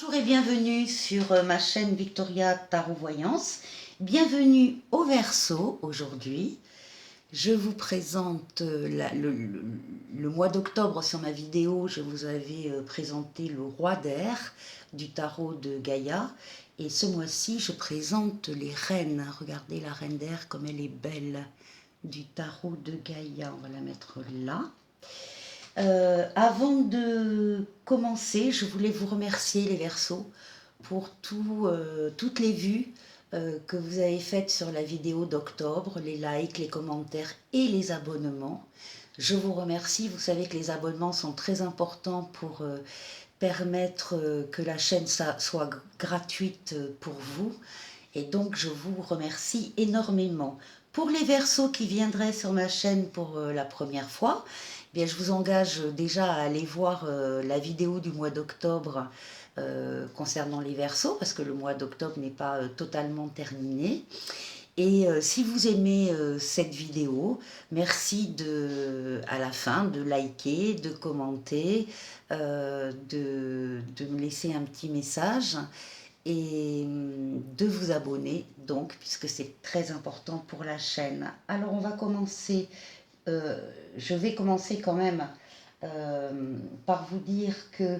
Bonjour et bienvenue sur ma chaîne Victoria Tarot Voyance. Bienvenue au Verseau aujourd'hui. Je vous présente le mois d'octobre sur ma vidéo. Je vous avais présenté le roi d'air du tarot de Gaïa. Et ce mois-ci, je présente les reines. Regardez la reine d'air comme elle est belle du tarot de Gaïa. On va la mettre là. Avant de commencer, je voulais vous remercier les Verseaux pour toutes les vues que vous avez faites sur la vidéo d'octobre, les likes, les commentaires et les abonnements. Je vous remercie, vous savez que les abonnements sont très importants pour permettre que la chaîne soit gratuite pour vous. Et donc je vous remercie énormément. Pour les Verseaux qui viendraient sur ma chaîne pour la première fois, eh bien, je vous engage déjà à aller voir la vidéo du mois d'octobre concernant les Verseaux, parce que le mois d'octobre n'est pas totalement terminé. Et si vous aimez cette vidéo, merci à la fin de liker, de commenter, de me laisser un petit message et de vous abonner, donc, puisque c'est très important pour la chaîne. Alors, on va commencer, je vais commencer quand même par vous dire que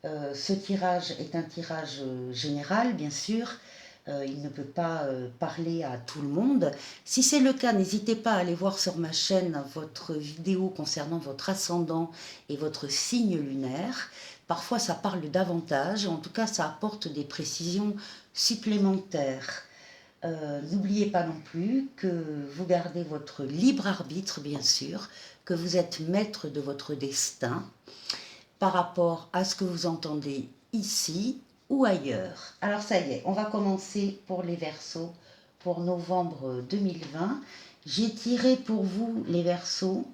ce tirage est un tirage général, bien sûr. Il ne peut pas parler à tout le monde. Si c'est le cas, n'hésitez pas à aller voir sur ma chaîne votre vidéo concernant votre ascendant et votre signe lunaire. Parfois, ça parle davantage, en tout cas, ça apporte des précisions supplémentaires. N'oubliez pas non plus que vous gardez votre libre arbitre, bien sûr, que vous êtes maître de votre destin par rapport à ce que vous entendez ici ou ailleurs. Alors ça y est, on va commencer pour les Verseaux pour novembre 2020. J'ai tiré pour vous les Verseaux,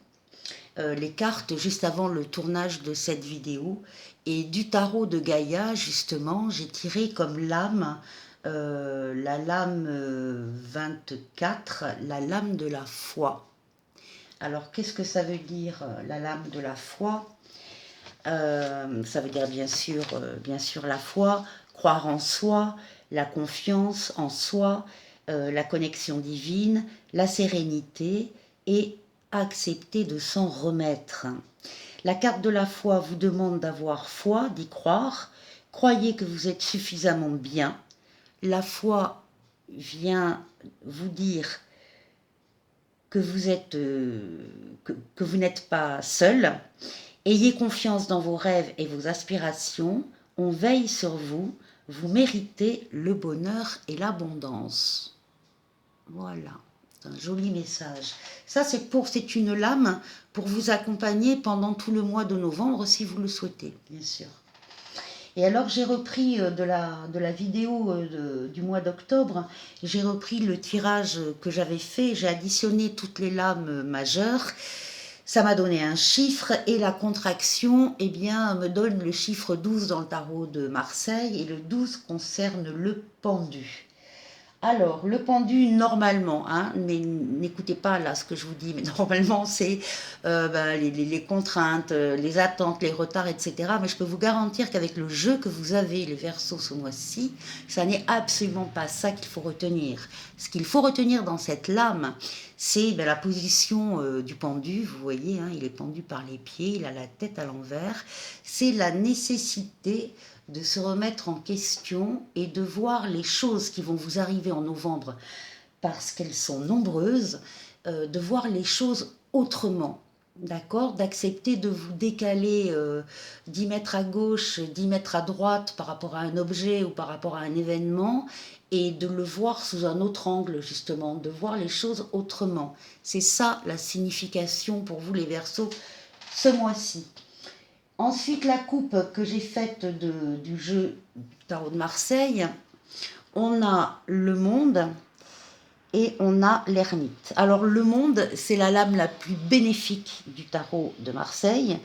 les cartes juste avant le tournage de cette vidéo, et du tarot de Gaïa justement, j'ai tiré comme lame la lame 24, la lame de la foi. Alors qu'est-ce que ça veut dire la lame de la foi? Ça veut dire bien sûr la foi, croire en soi, la confiance en soi, la connexion divine, la sérénité et accepter de s'en remettre. La carte de la foi vous demande d'avoir foi, d'y croire. Croyez que vous êtes suffisamment bien. La foi vient vous dire que vous êtes, que vous n'êtes pas seul. Ayez confiance dans vos rêves et vos aspirations. On veille sur vous. Vous méritez le bonheur et l'abondance. Voilà, c'est un joli message. Ça, c'est une lame pour vous accompagner pendant tout le mois de novembre, si vous le souhaitez, bien sûr. Et alors, j'ai repris de la vidéo du mois d'octobre, j'ai repris le tirage que j'avais fait, j'ai additionné toutes les lames majeures. Ça m'a donné un chiffre et la contraction, eh bien, me donne le chiffre 12 dans le tarot de Marseille et le 12 concerne le pendu. Alors, le pendu, normalement, hein, mais n'écoutez pas là ce que je vous dis, mais normalement, c'est les contraintes, les attentes, les retards, etc. Mais je peux vous garantir qu'avec le jeu que vous avez, les Verseaux, ce mois-ci, ça n'est absolument pas ça qu'il faut retenir. Ce qu'il faut retenir dans cette lame, c'est la position du pendu. Vous voyez, hein, il est pendu par les pieds, il a la tête à l'envers. C'est la nécessité de se remettre en question et de voir les choses qui vont vous arriver en novembre, parce qu'elles sont nombreuses, de voir les choses autrement, d'accord? D'accepter de vous décaler 10 mètres à gauche, 10 mètres à droite par rapport à un objet ou par rapport à un événement, et de le voir sous un autre angle, justement, de voir les choses autrement. C'est ça la signification pour vous les Verseaux ce mois-ci. Ensuite, la coupe que j'ai faite du jeu Tarot de Marseille, on a le monde et on a l'ermite. Alors le monde, c'est la lame la plus bénéfique du Tarot de Marseille.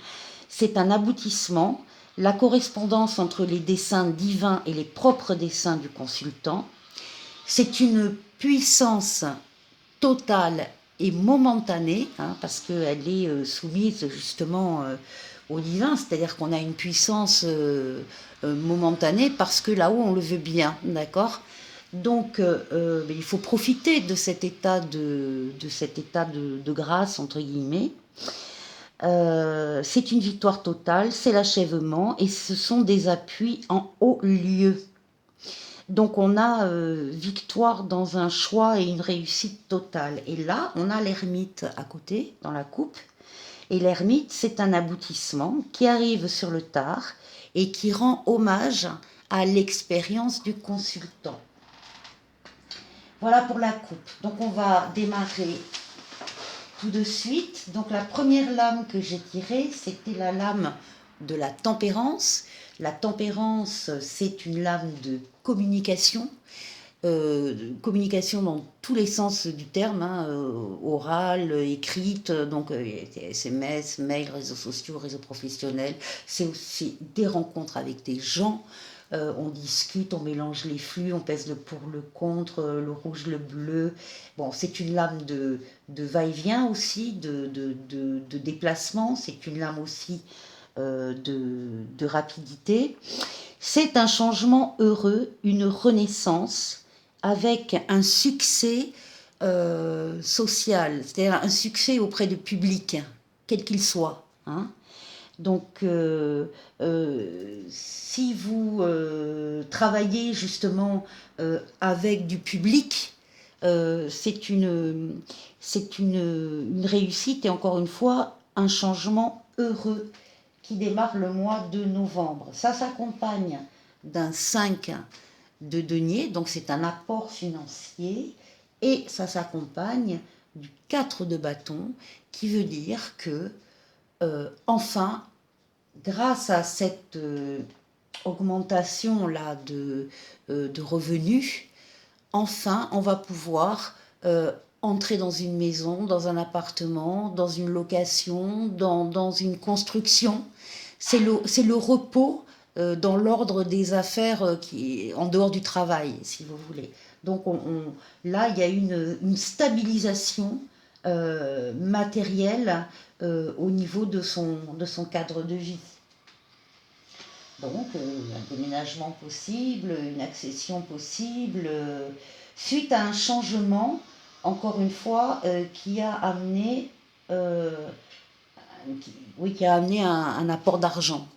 C'est un aboutissement, la correspondance entre les desseins divins et les propres desseins du consultant. C'est une puissance totale et momentanée, hein, parce qu'elle est soumise justement au divin, c'est-à-dire qu'on a une puissance momentané parce que là-haut on le veut bien, d'accord? Donc il faut profiter de cet état de grâce entre guillemets. C'est une victoire totale, c'est l'achèvement et ce sont des appuis en haut lieu. Donc on a victoire dans un choix et une réussite totale. Et là, on a l'ermite à côté, dans la coupe. Et l'ermite, c'est un aboutissement qui arrive sur le tard et qui rend hommage à l'expérience du consultant. Voilà pour la coupe. Donc on va démarrer tout de suite. Donc la première lame que j'ai tirée, c'était la lame de la tempérance. La tempérance, c'est une lame de communication. Communication dans tous les sens du terme, hein, orale, écrite, donc SMS, mail, réseaux sociaux, réseaux professionnels. C'est aussi des rencontres avec des gens. On discute, on mélange les flux, on pèse le pour, le contre, le rouge, le bleu. Bon, c'est une lame de va-et-vient aussi, de déplacement. C'est une lame aussi de rapidité. C'est un changement heureux, une renaissance avec un succès social, c'est-à-dire un succès auprès du public, quel qu'il soit. Hein. Donc, si vous travaillez justement avec du public, c'est une réussite et encore une fois un changement heureux qui démarre le mois de novembre. Ça s'accompagne d'un 5 de denier, donc c'est un apport financier, et ça s'accompagne du 4 de bâton, qui veut dire que, enfin, grâce à cette augmentation-là de revenus, enfin, on va pouvoir entrer dans une maison, dans un appartement, dans une location, dans une construction. C'est le repos dans l'ordre des affaires qui en dehors du travail, si vous voulez. Donc là, il y a une stabilisation matérielle au niveau de son cadre de vie. Donc, un déménagement possible, une accession possible, suite à un changement, encore une fois, qui a amené, un apport d'argent.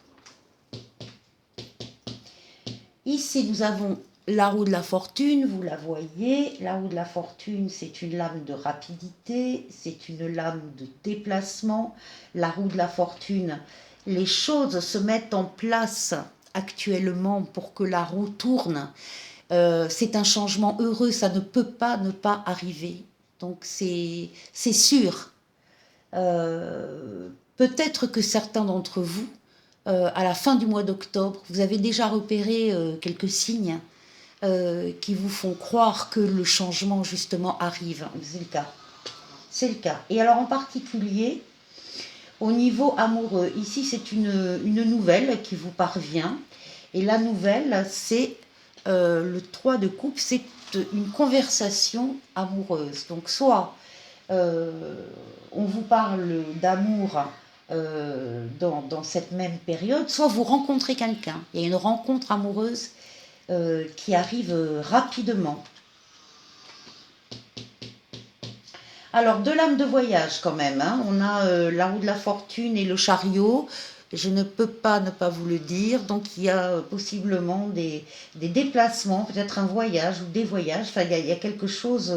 Ici, nous avons la roue de la fortune, vous la voyez. La roue de la fortune, c'est une lame de rapidité, c'est une lame de déplacement. La roue de la fortune, les choses se mettent en place actuellement pour que la roue tourne. C'est un changement heureux, ça ne peut pas ne pas arriver. Donc c'est sûr. Peut-être que certains d'entre vous, à la fin du mois d'octobre, vous avez déjà repéré quelques signes qui vous font croire que le changement justement arrive. C'est le cas. C'est le cas. Et alors en particulier, au niveau amoureux, ici c'est une nouvelle qui vous parvient. Et la nouvelle, c'est le 3 de coupe, c'est une conversation amoureuse. Donc soit on vous parle d'amour dans cette même période, soit vous rencontrez quelqu'un. Il y a une rencontre amoureuse qui arrive rapidement. Alors, deux lames de voyage quand même. Hein. On a la roue de la fortune et le chariot. Je ne peux pas ne pas vous le dire. Donc, il y a possiblement des déplacements, peut-être un voyage ou des voyages. Enfin, il y a quelque chose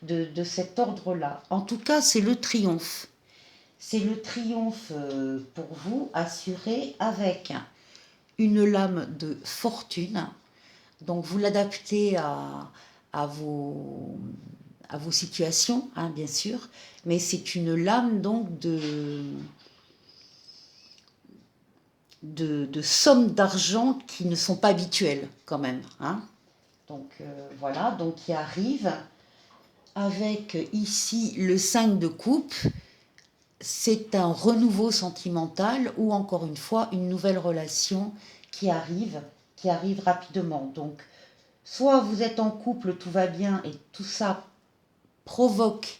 de cet ordre-là. En tout cas, c'est le triomphe. C'est le triomphe pour vous, assuré avec une lame de fortune. Donc, vous l'adaptez à vos situations, hein, bien sûr, mais c'est une lame donc de sommes d'argent qui ne sont pas habituelles quand même. Hein. Donc voilà, donc qui arrive avec ici le 5 de coupe. C'est un renouveau sentimental ou encore une fois une nouvelle relation qui arrive rapidement. Donc soit vous êtes en couple, tout va bien et tout ça provoque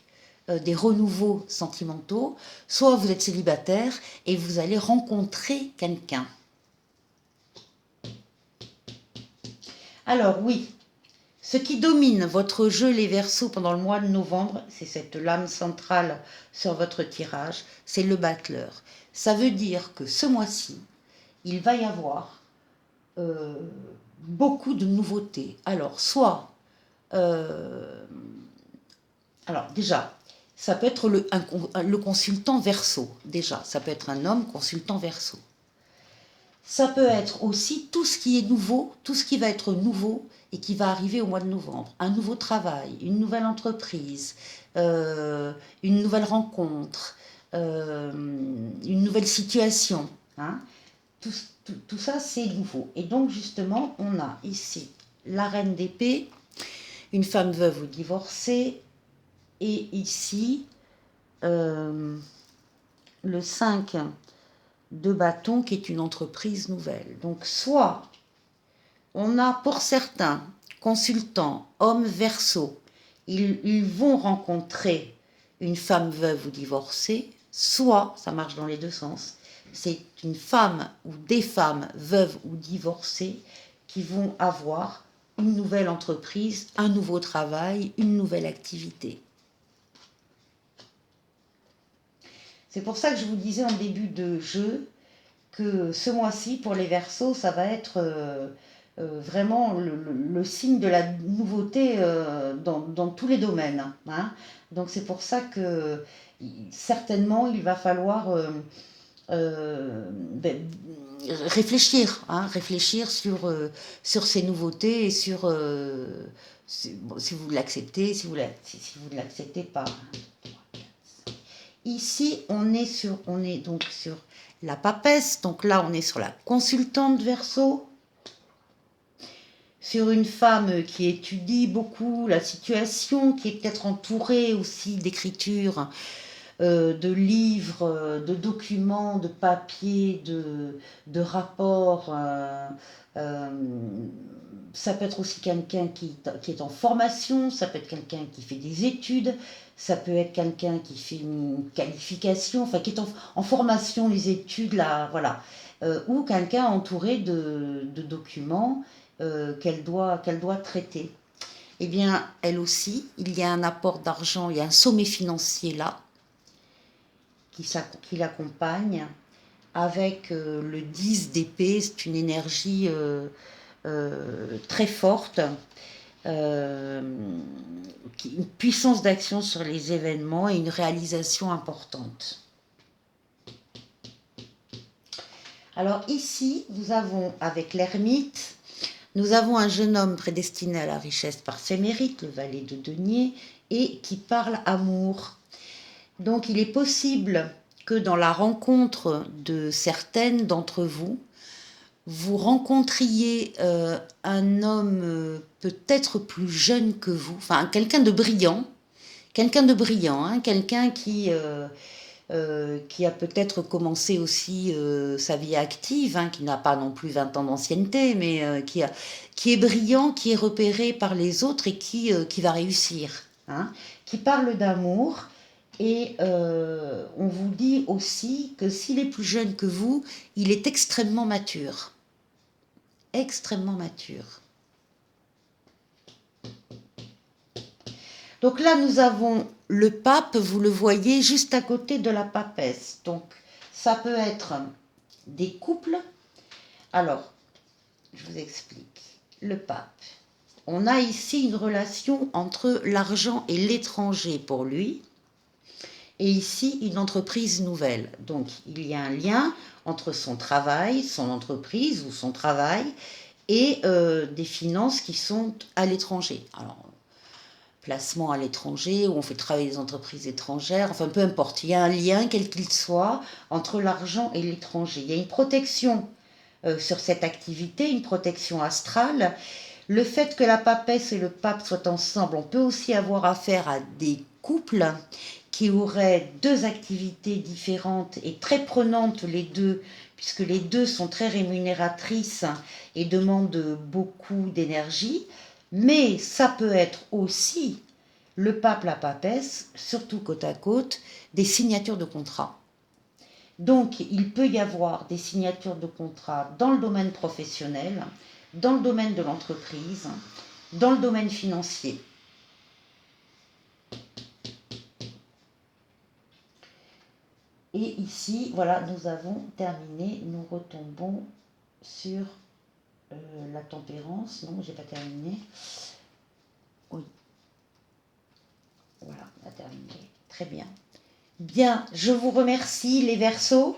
des renouveaux sentimentaux, soit vous êtes célibataire et vous allez rencontrer quelqu'un. Alors oui, ce qui domine votre jeu les Verseaux pendant le mois de novembre, c'est cette lame centrale sur votre tirage, c'est le battleur. Ça veut dire que ce mois-ci, il va y avoir euh, beaucoup de nouveautés. Alors, euh, alors déjà, ça peut être le consultant Verseau. Déjà, ça peut être un homme consultant Verseau. Ça peut être aussi tout ce qui est nouveau, tout ce qui va être nouveau et qui va arriver au mois de novembre. Un nouveau travail, une nouvelle entreprise, une nouvelle rencontre, une nouvelle situation. Hein. Tout ça, c'est nouveau. Et donc, justement, on a ici la reine d'épée, une femme veuve ou divorcée, et ici, le 5 de bâton qui est une entreprise nouvelle. Donc, soit on a pour certains consultants, hommes Verseau, ils vont rencontrer une femme veuve ou divorcée, soit, ça marche dans les deux sens, c'est une femme ou des femmes veuves ou divorcées qui vont avoir une nouvelle entreprise, un nouveau travail, une nouvelle activité. C'est pour ça que je vous disais en début de jeu que ce mois-ci, pour les Verseaux, ça va être vraiment le signe de la nouveauté dans tous les domaines. Hein. Donc c'est pour ça que certainement il va falloir ben, réfléchir sur ces nouveautés et sur bon, si vous l'acceptez, si vous ne l'acceptez pas. Ici, on est donc sur la papesse, donc là on est sur la consultante Verseau, sur une femme qui étudie beaucoup la situation, qui est peut-être entourée aussi d'écritures, de livres, de documents, de papiers, de rapports. Euh, Ça peut être aussi quelqu'un qui est en formation, ça peut être quelqu'un qui fait des études, ça peut être quelqu'un qui fait une qualification, enfin qui est en formation, les études, là, voilà. Ou quelqu'un entouré de documents qu'elle doit traiter. Eh bien, elle aussi, il y a un apport d'argent, il y a un sommet financier là, qui l'accompagne, avec le 10 d'épée, c'est une énergie très forte, une puissance d'action sur les événements et une réalisation importante. Alors ici, nous avons avec l'ermite, nous avons un jeune homme prédestiné à la richesse par ses mérites, le valet de denier, et qui parle amour. Donc il est possible que dans la rencontre de certaines d'entre vous, vous rencontriez un homme peut-être plus jeune que vous, enfin quelqu'un de brillant, hein, quelqu'un qui a peut-être commencé aussi sa vie active, hein, qui n'a pas non plus 20 ans d'ancienneté, mais qui est brillant, qui est repéré par les autres et qui va réussir, hein, qui parle d'amour. Et on vous dit aussi que s'il est plus jeune que vous, il est extrêmement mature. Extrêmement mature. Donc là, nous avons le pape, vous le voyez, juste à côté de la papesse. Donc, ça peut être des couples. Alors, je vous explique. Le pape. On a ici une relation entre l'argent et l'étranger pour lui. Et ici, une entreprise nouvelle. Donc, il y a un lien entre son travail, son entreprise ou son travail et des finances qui sont à l'étranger. Alors, placement à l'étranger, où on fait travailler des entreprises étrangères, enfin peu importe, il y a un lien, quel qu'il soit, entre l'argent et l'étranger. Il y a une protection sur cette activité, une protection astrale. Le fait que la papesse et le pape soient ensemble, on peut aussi avoir affaire à des couples qui auraient deux activités différentes et très prenantes les deux, puisque les deux sont très rémunératrices et demandent beaucoup d'énergie. Mais ça peut être aussi le pape, la papesse, surtout côte à côte, des signatures de contrats. Donc, il peut y avoir des signatures de contrats dans le domaine professionnel, dans le domaine de l'entreprise, dans le domaine financier. Et ici, voilà, nous avons terminé. Nous retombons sur la tempérance. Non, j'ai pas terminé. Oui. Voilà, on a terminé. Très bien. Bien, je vous remercie les Verseaux.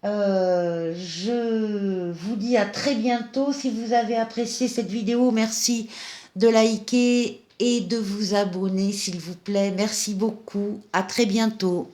Je vous dis à très bientôt. Si vous avez apprécié cette vidéo, merci de liker et de vous abonner, s'il vous plaît. Merci beaucoup. À très bientôt.